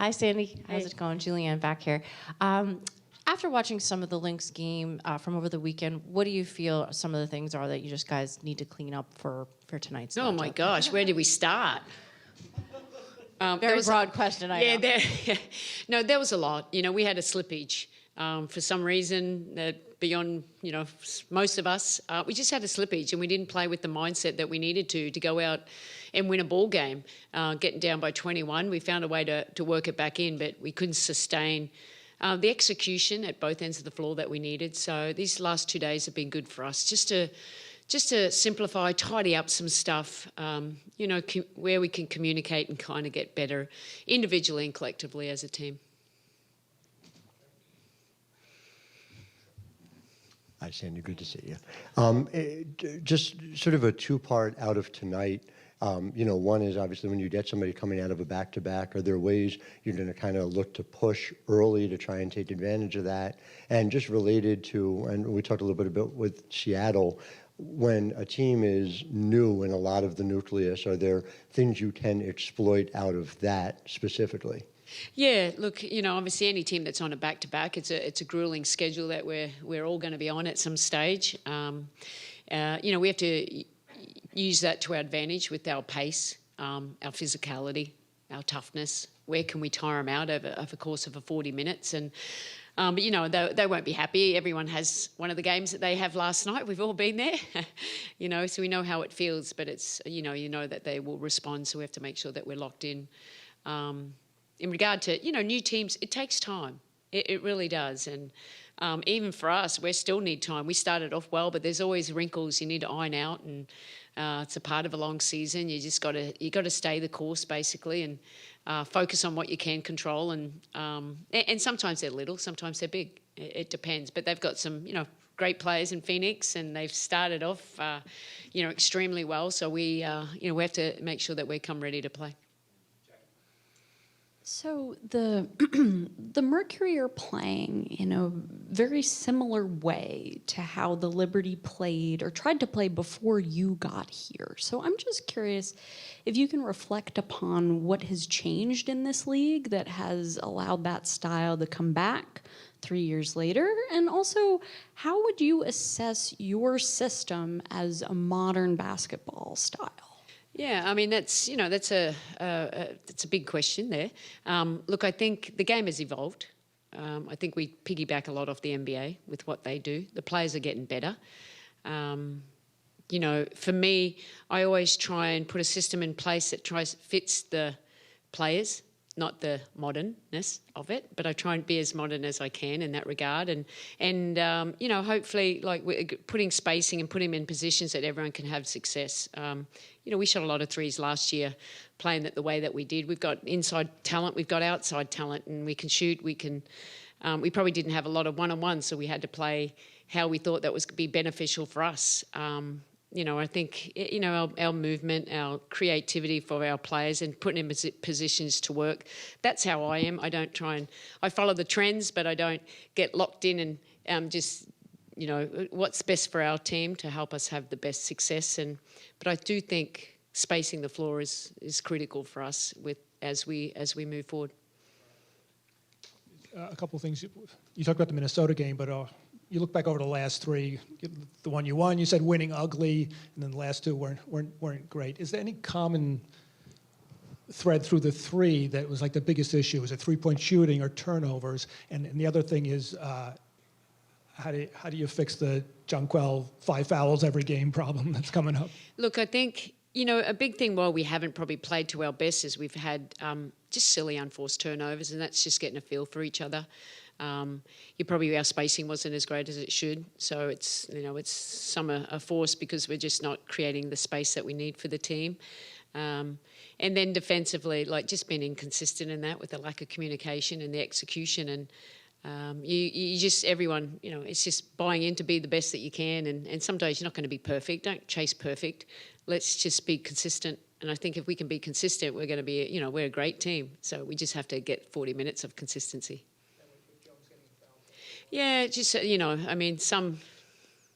Hi, Sandy. How's it going? Julianne back here. After watching some of the Lynx game from over the weekend, what do you feel some of the things are that you just guys need to clean up for tonight's matchup? Oh, my gosh. Where do we start? Very broad question, I know. No, there was a lot. You know, we had a slippage. For some reason, beyond, you know, most of us, we just had a slippage and we didn't play with the mindset that we needed to go out and win a ball game. Getting down by 21, we found a way to work it back in, but we couldn't sustain the execution at both ends of the floor that we needed. So these last 2 days have been good for us, just to simplify, tidy up some stuff, you know, where we can communicate and kind of get better individually and collectively as a team. Hi, Sandy. Good to see you. Just sort of a two-part out of tonight. You know, one is obviously when you get somebody coming out of a back-to-back, are there ways you're going to kind of look to push early to try and take advantage of that? And just related to, and we talked a little bit about with Seattle, when a team is new in a lot of the nucleus, are there things you can exploit out of that specifically? Yeah, look, you know, obviously any team that's on a back-to-back, it's a grueling schedule that we're all going to be on at some stage. You know, we have to use that to our advantage with our pace, our physicality, our toughness. Where can we tire them out over the course of 40 minutes? And but, you know, they won't be happy. Everyone has one of the games that they have last night. We've all been there, you know, so we know how it feels. But it's, you know that they will respond, so we have to make sure that we're locked in. In regard to, you know, new teams, it takes time. It really does. And even for us, we still need time. We started off well, but there's always wrinkles you need to iron out, and it's a part of a long season. You just got to stay the course basically, and focus on what you can control. And sometimes they're little, sometimes they're big. It depends. But they've got some, you know, great players in Phoenix, and they've started off, you know, extremely well. So we, you know, we have to make sure that we come ready to play. So the the Mercury are playing in a very similar way to how the Liberty played or tried to play before you got here. So I'm just curious if you can reflect upon what has changed in this league that has allowed that style to come back 3 years later, and also how would you assess your system as a modern basketball style? Yeah, I mean, that's a big question there. Look, I think the game has evolved. I think we piggyback a lot off the NBA with what they do. The players are getting better. You know, for me, I always try and put a system in place that fits the players, not the modernness of it, but I try and be as modern as I can in that regard. And you know, hopefully, like we're putting spacing and putting them in positions that everyone can have success. You know, we shot a lot of threes last year playing that the way that we did. We've got inside talent, we've got outside talent, and we can shoot, we can... we probably didn't have a lot of one-on-ones, so we had to play how we thought that was going to be beneficial for us. You know, I think, you know, our movement, our creativity for our players and putting them in positions to work, that's how I am. I don't try and... I follow the trends, but I don't get locked in and just, you know, what's best for our team to help us have the best success. But I do think spacing the floor is critical for us as we move forward. A couple of things. You talked about the Minnesota game, but you look back over the last three. The one you won, you said winning ugly, and then the last two weren't great. Is there any common thread through the three that was like the biggest issue? Is it three-point shooting or turnovers? And the other thing is, how do you fix the Jonquel 5 fouls every game problem that's coming up? Look, I think, you know, a big thing while we haven't probably played to our best is we've had just silly unforced turnovers, and that's just getting a feel for each other. Our spacing wasn't as great as it should, so it's, you know, it's some are forced because we're just not creating the space that we need for the team. And then defensively, like just being inconsistent in that with the lack of communication and the execution, and you just, everyone, you know, it's just buying in to be the best that you can, and some days you're not going to be perfect. Don't chase perfect. Let's just be consistent. And I think if we can be consistent, we're going to be, you know, we're a great team. So we just have to get 40 minutes of consistency. Yeah, just, you know, I mean, some,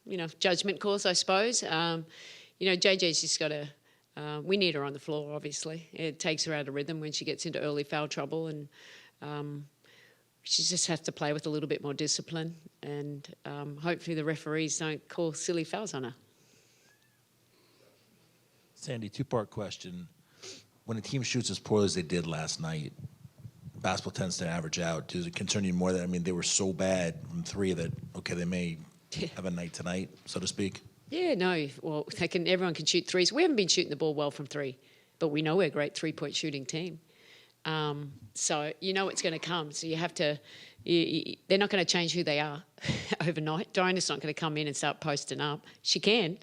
you know, judgment calls, I suppose. You know, JJ's just got to we need her on the floor, obviously. It takes her out of rhythm when she gets into early foul trouble, and she just has to play with a little bit more discipline, and hopefully the referees don't call silly fouls on her. Sandy, two-part question. When a team shoots as poorly as they did last night, basketball tends to average out. Does it concern you more that, I mean, they were so bad from three that, okay, they may have a night tonight, so to speak? Yeah, no. Well, everyone can shoot threes. We haven't been shooting the ball well from three, but we know we're a great three-point shooting team. So you know it's going to come. So you have to. They're not going to change who they are overnight. Diana's not going to come in and start posting up. She can.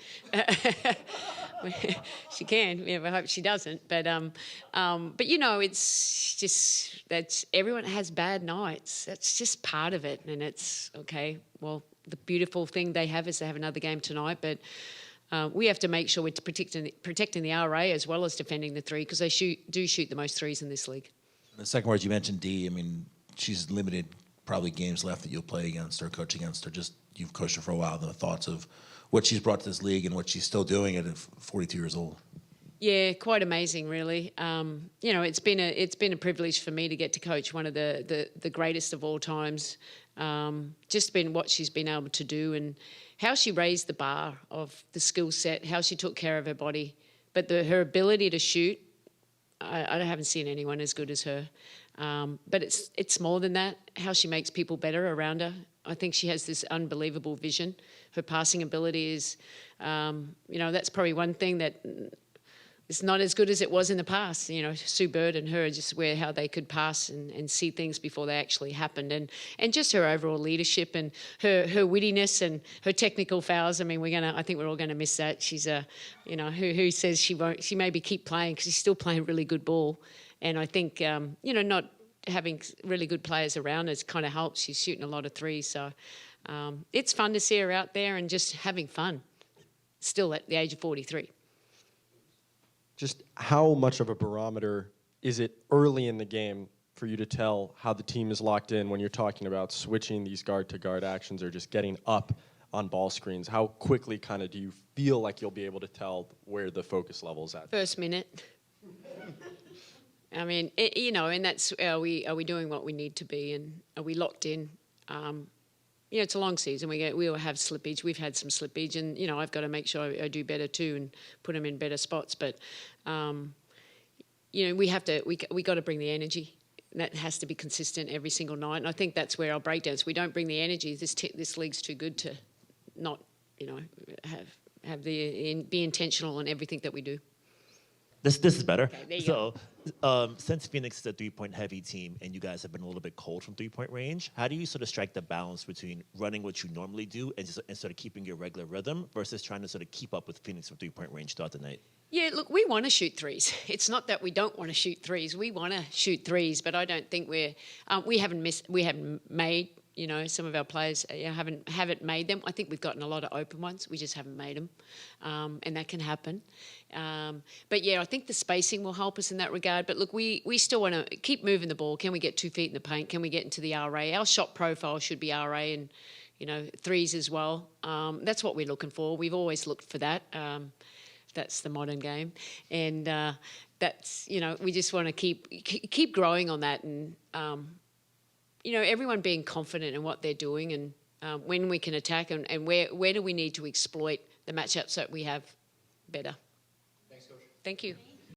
She can. Yeah, I hope she doesn't. But you know, it's just that everyone has bad nights. That's just part of it, and it's okay. Well, the beautiful thing they have is they have another game tonight, but we have to make sure we're protecting the RA as well as defending the three, because they do shoot the most threes in this league. The second word, you mentioned Dee. I mean, she's limited probably games left that you'll play against or coach against, or just you've coached her for a while. The thoughts of what she's brought to this league and what she's still doing at 42 years old. Yeah, quite amazing, really. You know, it's been a privilege for me to get to coach one of the greatest of all times. Just been what she's been able to do and how she raised the bar of the skill set, how she took care of her body, but her ability to shoot. I haven't seen anyone as good as her. But it's more than that. How she makes people better around her. I think she has this unbelievable vision. Her passing ability is, you know, that's probably one thing that is not as good as it was in the past. You know, Sue Bird and her, just how they could pass and see things before they actually happened. And just her overall leadership and her wittiness and her technical fouls. I mean, I think we're all going to miss that. She's you know, who says she won't, she maybe keep playing because she's still playing really good ball. And I think, you know, not having really good players around us kind of helps. She's shooting a lot of threes. So it's fun to see her out there and just having fun, still at the age of 43. Just how much of a barometer is it early in the game for you to tell how the team is locked in when you're talking about switching these guard-to-guard actions or just getting up on ball screens? How quickly kind of do you feel like you'll be able to tell where the focus level is at? First minute. I mean, you know, and that's are we doing what we need to be, and are we locked in? You know, it's a long season. We will have slippage. We've had some slippage, and you know, I've got to make sure I do better too and put them in better spots. But you know, we got to bring the energy. That has to be consistent every single night, and I think that's where our breakdowns. We don't bring the energy. This league's too good to not, you know, be intentional in everything that we do. This is better. Okay, there you go. Since Phoenix is a three-point heavy team and you guys have been a little bit cold from three-point range, how do you sort of strike the balance between running what you normally do and sort of keeping your regular rhythm versus trying to sort of keep up with Phoenix from three-point range throughout the night? Yeah, look, we want to shoot threes. It's not that we don't want to shoot threes. We want to shoot threes, but I don't think we haven't made. You know, some of our players haven't made them. I think we've gotten a lot of open ones. We just haven't made them, and that can happen. But yeah, I think the spacing will help us in that regard. But look, we still want to keep moving the ball. Can we get 2 feet in the paint? Can we get into the RA? Our shot profile should be RA and, you know, threes as well. That's what we're looking for. We've always looked for that. That's the modern game, and that's, you know, we just want to keep growing on that and. You know, everyone being confident in what they're doing and when we can attack and where do we need to exploit the matchups that we have better. Thanks, Coach. Thank you.